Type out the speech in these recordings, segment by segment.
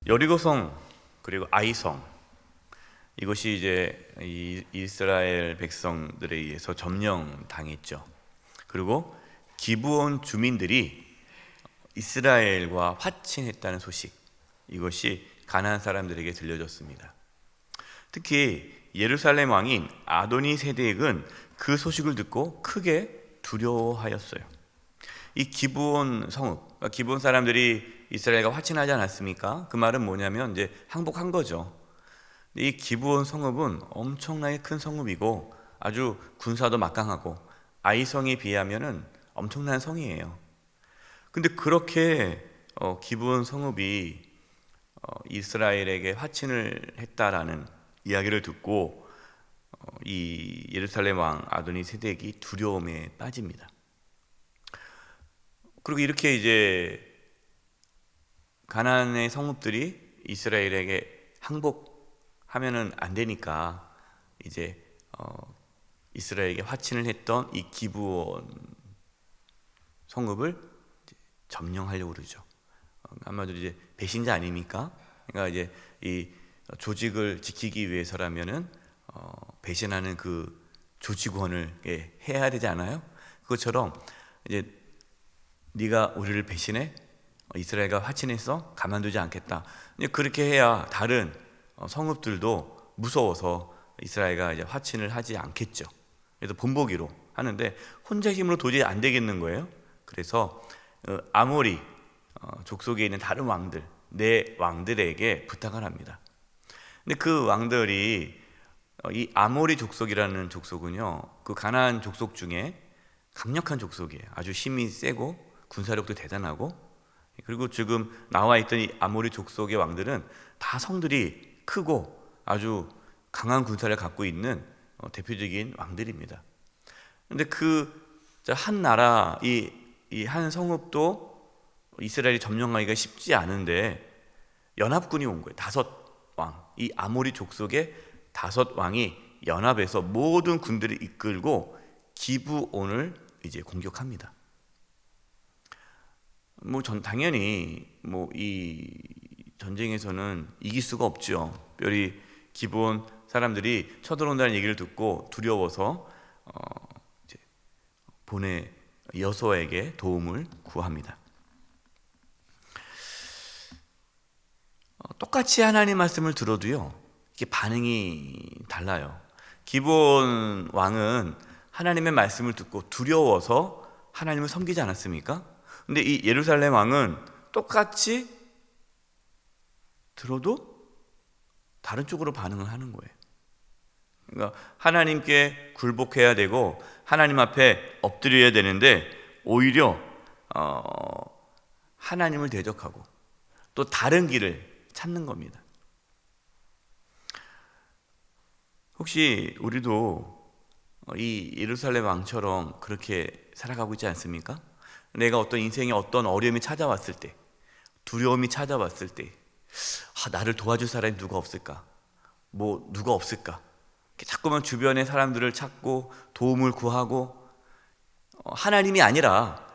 여리고성 그리고 아이성, 이것이 이제 이스라엘 백성들에 의해서 점령당했죠. 그리고 기브온 주민들이 이스라엘과 화친했다는 소식, 이것이 가나안 사람들에게 들려졌습니다. 특히 예루살렘 왕인 아도니 세덱은 그 소식을 듣고 크게 두려워하였어요. 이 기브온 성읍, 그러니까 기브온 사람들이 이스라엘과 화친하지 않았습니까? 그 말은 뭐냐면 이제 항복한 거죠. 이 기브온 성읍은 엄청나게 큰 성읍이고 아주 군사도 막강하고 아이성에 비하면은 엄청난 성이에요. 근데 그렇게 기브온 성읍이 이스라엘에게 화친을 했다라는 이야기를 듣고 이 예루살렘 왕 아도니 세덱이 두려움에 빠집니다. 그리고 이렇게 이제 가나안의 성읍들이 이스라엘에게 항복하면은 안 되니까 이제 이스라엘에게 화친을 했던 이 기브온 성읍을 이제 점령하려고 그러죠. 아마도 이제 배신자 아닙니까? 그러니까 이제 이 조직을 지키기 위해서라면은 배신하는 그 조직원을 해야 되지 않아요? 그것처럼 이제 네가 우리를 배신해? 이스라엘과 화친했어? 가만두지 않겠다. 그렇게 해야 다른 성읍들도 무서워서 이스라엘과 이제 화친을 하지 않겠죠. 그래서 본보기로 하는데 혼자 힘으로 도저히 안 되겠는 거예요. 그래서 아모리 족속에 있는 다른 왕들, 네 왕들에게 부탁을 합니다. 근데 그 왕들이 이 아모리 족속이라는 족속은요, 그 가나안 족속 중에 강력한 족속이에요. 아주 힘이 세고 군사력도 대단하고, 그리고 지금 나와 있던 이 아모리 족속의 왕들은 다 성들이 크고 아주 강한 군사를 갖고 있는 대표적인 왕들입니다. 근데 그 한 나라, 이 한 성읍도 이스라엘이 점령하기가 쉽지 않은데 연합군이 온 거예요. 5왕, 이 아모리 족속의 5왕이 연합해서 모든 군대를 이끌고 기브온을 이제 공격합니다. 당연히 이 전쟁에서는 이길 수가 없죠. 특별히 기브온 사람들이 쳐들어온다는 얘기를 듣고 두려워서 이제 여호수아에게 도움을 구합니다. 똑같이 하나님 말씀을 들어도요, 이게 반응이 달라요. 기브온 왕은 하나님의 말씀을 듣고 두려워서 하나님을 섬기지 않았습니까? 근데 이 예루살렘 왕은 똑같이 들어도 다른 쪽으로 반응을 하는 거예요. 그러니까 하나님께 굴복해야 되고 하나님 앞에 엎드려야 되는데 오히려 하나님을 대적하고 또 다른 길을 찾는 겁니다. 혹시 우리도 이 예루살렘 왕처럼 그렇게 살아가고 있지 않습니까? 내가 어떤 인생에 어떤 어려움이 찾아왔을 때, 두려움이 찾아왔을 때, 나를 도와줄 사람이 누가 없을까? 누가 없을까? 자꾸만 주변의 사람들을 찾고 도움을 구하고 하나님이 아니라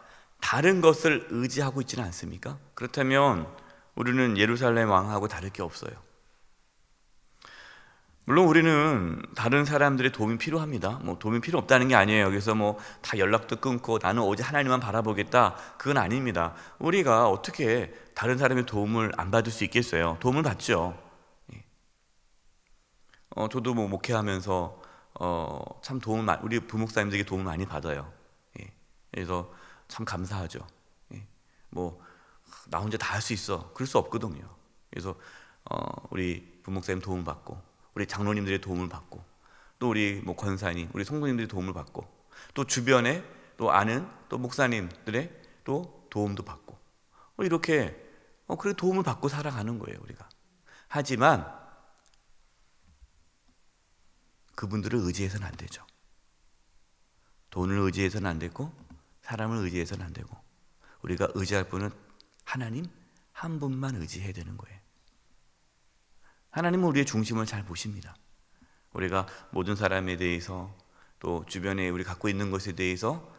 다른 것을 의지하고 있지는 않습니까? 그렇다면 우리는 예루살렘 왕하고 다를 게 없어요. 물론 우리는 다른 사람들의 도움이 필요합니다. 도움이 필요 없다는 게 아니에요. 그래서 다 연락도 끊고 나는 오직 하나님만 바라보겠다, 그건 아닙니다. 우리가 어떻게 다른 사람의 도움을 안 받을 수 있겠어요? 도움을 받죠. 저도 목회하면서 참 우리 부목사님들에게 도움을 많이 받아요. 그래서 참 감사하죠. 나 혼자 다 할 수 있어, 그럴 수 없거든요. 그래서 우리 부목사님 도움 받고, 우리 장로님들의 도움을 받고, 또 우리 권사님, 우리 성도님들의 도움을 받고, 또 주변에 또 아는 또 목사님들의 또 도움도 받고, 이렇게 그렇게 도움을 받고 살아가는 거예요, 우리가. 하지만 그분들을 의지해서는 안 되죠. 돈을 의지해서는 안 되고 사람을 의지해서는 안 되고 우리가 의지할 분은 하나님 한 분만 의지해야 되는 거예요. 하나님은 우리의 중심을 잘 보십니다. 우리가 모든 사람에 대해서 또 주변에 우리 갖고 있는 것에 대해서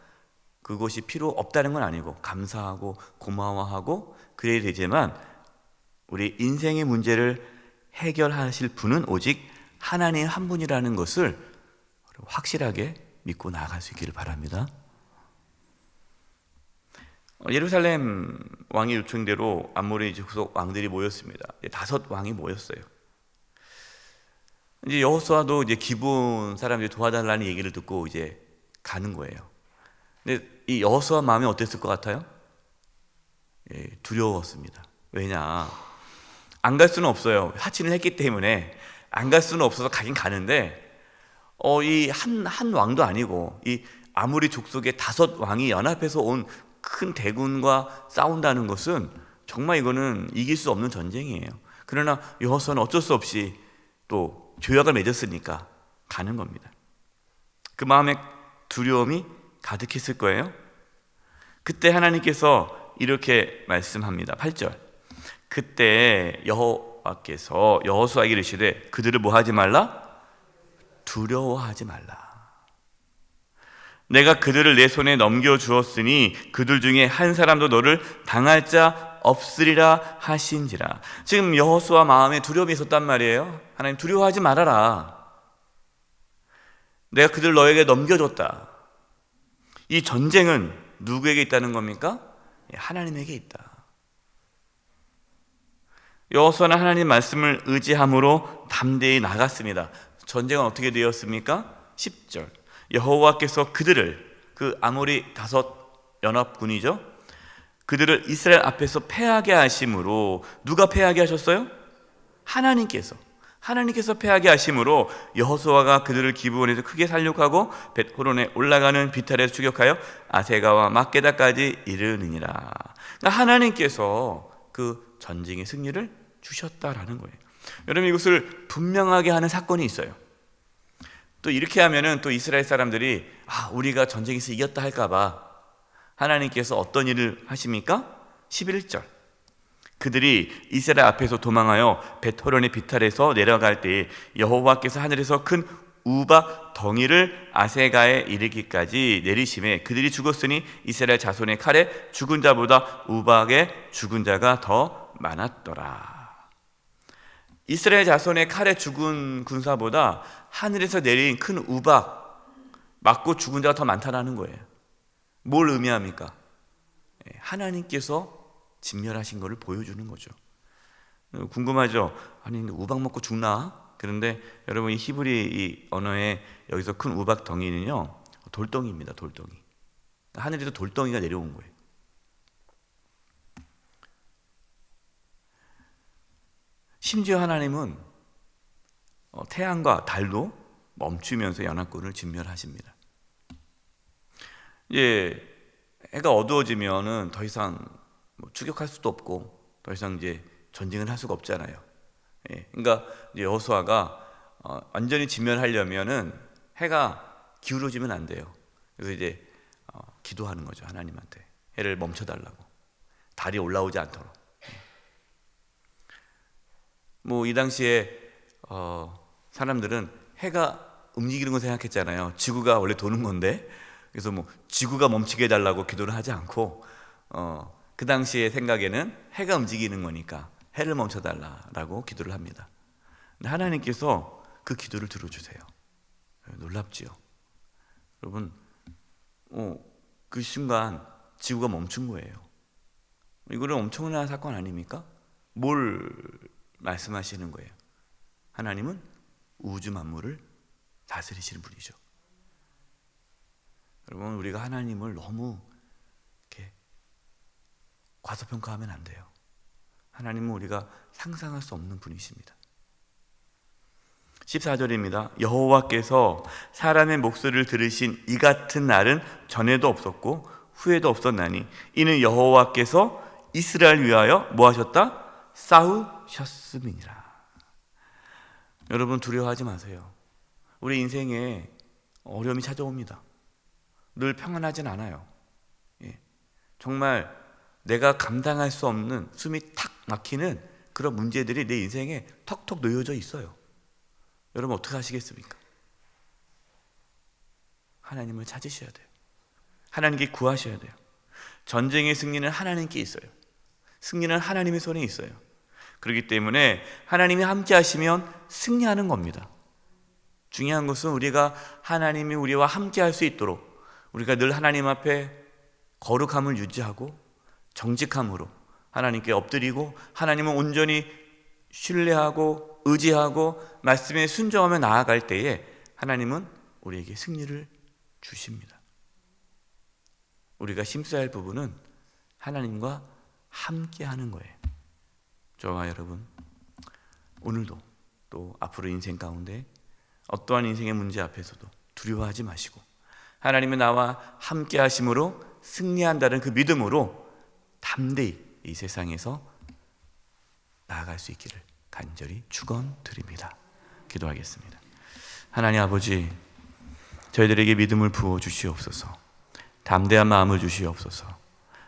그것이 필요 없다는 건 아니고 감사하고 고마워하고 그래야 되지만 우리 인생의 문제를 해결하실 분은 오직 하나님 한 분이라는 것을 확실하게 믿고 나아갈 수 있기를 바랍니다. 예루살렘 왕의 요청대로 아모리 족속 왕들이 모였습니다. 5왕이 모였어요. 이제 여호수아도 이제 기브온 사람들이 도와달라는 얘기를 듣고 이제 가는 거예요. 근데 이 여호수아 마음이 어땠을 것 같아요? 두려웠습니다. 왜냐? 안 갈 수는 없어요. 하친을 했기 때문에 안 갈 수는 없어서 가긴 가는데, 이 한 왕도 아니고 이 아모리 족속의 5왕이 연합해서 온 큰 대군과 싸운다는 것은 정말 이거는 이길 수 없는 전쟁이에요. 그러나 여호수아는 어쩔 수 없이 또 조약을 맺었으니까 가는 겁니다. 그 마음에 두려움이 가득했을 거예요. 그때 하나님께서 이렇게 말씀합니다. 8절. 그때 여호와께서 여호수아에게 이르시되 그들을 뭐 하지 말라? 두려워하지 말라. 내가 그들을 내 손에 넘겨주었으니 그들 중에 한 사람도 너를 당할 자 없으리라 하신지라. 지금 여호수아 마음에 두려움이 있었단 말이에요. 하나님 두려워하지 말아라. 내가 그들 너에게 넘겨줬다. 이 전쟁은 누구에게 있다는 겁니까? 하나님에게 있다. 여호수아는 하나님 말씀을 의지함으로 담대히 나갔습니다. 전쟁은 어떻게 되었습니까? 10절. 여호와께서 그들을, 그 아모리 5 연합군이죠, 그들을 이스라엘 앞에서 패하게 하심으로. 누가 패하게 하셨어요? 하나님께서 패하게 하심으로 여호수아가 그들을 기브온에서 크게 살육하고 벳호론에 올라가는 비탈에서 추격하여 아세가와 막게다까지 이르느니라. 그러니까 하나님께서 그 전쟁의 승리를 주셨다라는 거예요. 여러분, 이것을 분명하게 하는 사건이 있어요. 또 이렇게 하면은 또 이스라엘 사람들이 우리가 전쟁에서 이겼다 할까봐 하나님께서 어떤 일을 하십니까? 11절. 그들이 이스라엘 앞에서 도망하여 벳호론의 비탈에서 내려갈 때에 여호와께서 하늘에서 큰 우박 덩이를 아세가에 이르기까지 내리심에 그들이 죽었으니 이스라엘 자손의 칼에 죽은 자보다 우박에 죽은 자가 더 많았더라. 이스라엘 자손의 칼에 죽은 군사보다 하늘에서 내린 큰 우박 맞고 죽은 자가 더 많다는 거예요. 뭘 의미합니까? 하나님께서 진멸하신 것을 보여주는 거죠. 궁금하죠? 아니 우박 먹고 죽나? 그런데 여러분, 이 히브리 이 언어에 여기서 큰 우박 덩이는요, 돌덩이입니다. 돌덩이. 하늘에서 돌덩이가 내려온 거예요. 심지어 하나님은 태양과 달도 멈추면서 연합군을 진멸하십니다. 이제 해가 어두워지면은 더 이상 추격할 수도 없고 더 이상 이제 전쟁을 할 수가 없잖아요. 그러니까 이제 여호수아가 완전히 진멸하려면은 해가 기울어지면 안 돼요. 그래서 이제 기도하는 거죠. 하나님한테 해를 멈춰달라고, 달이 올라오지 않도록. 이 당시에 사람들은 해가 움직이는 걸 생각했잖아요. 지구가 원래 도는 건데. 그래서 지구가 멈추게 해달라고 기도를 하지 않고 그 당시의 생각에는 해가 움직이는 거니까 해를 멈춰달라고 기도를 합니다. 근데 하나님께서 그 기도를 들어주세요. 놀랍지요. 여러분, 그 순간 지구가 멈춘 거예요. 이거는 엄청난 사건 아닙니까? 뭘 말씀하시는 거예요? 하나님은 우주 만물을 다스리시는 분이죠. 여러분, 우리가 하나님을 너무 이렇게 과소평가하면 안 돼요. 하나님은 우리가 상상할 수 없는 분이십니다. 14절입니다. 여호와께서 사람의 목소리를 들으신 이 같은 날은 전에도 없었고 후에도 없었나니 이는 여호와께서 이스라엘 위하여 뭐 하셨다? 싸우셨음이니라. 여러분, 두려워하지 마세요. 우리 인생에 어려움이 찾아옵니다. 늘 평안하진 않아요. 정말 내가 감당할 수 없는, 숨이 탁 막히는 그런 문제들이 내 인생에 턱턱 놓여져 있어요. 여러분, 어떻게 하시겠습니까? 하나님을 찾으셔야 돼요. 하나님께 구하셔야 돼요. 전쟁의 승리는 하나님께 있어요. 승리는 하나님의 손에 있어요. 그렇기 때문에 하나님이 함께 하시면 승리하는 겁니다. 중요한 것은 우리가 하나님이 우리와 함께 할 수 있도록 우리가 늘 하나님 앞에 거룩함을 유지하고 정직함으로 하나님께 엎드리고 하나님을 온전히 신뢰하고 의지하고 말씀에 순종하며 나아갈 때에 하나님은 우리에게 승리를 주십니다. 우리가 힘써야 할 부분은 하나님과 함께 하는 거예요. 저와 여러분, 오늘도 또 앞으로 인생 가운데 어떠한 인생의 문제 앞에서도 두려워하지 마시고 하나님은 나와 함께 하심으로 승리한다는 그 믿음으로 담대히 이 세상에서 나아갈 수 있기를 간절히 축원드립니다. 기도하겠습니다. 하나님 아버지, 저희들에게 믿음을 부어 주시옵소서. 담대한 마음을 주시옵소서.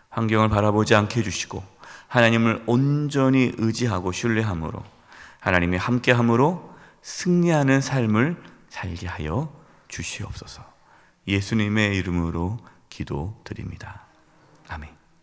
환경을 바라보지 않게 해주시고 하나님을 온전히 의지하고 신뢰함으로 하나님이 함께함으로 승리하는 삶을 살게 하여 주시옵소서. 예수님의 이름으로 기도드립니다. 아멘.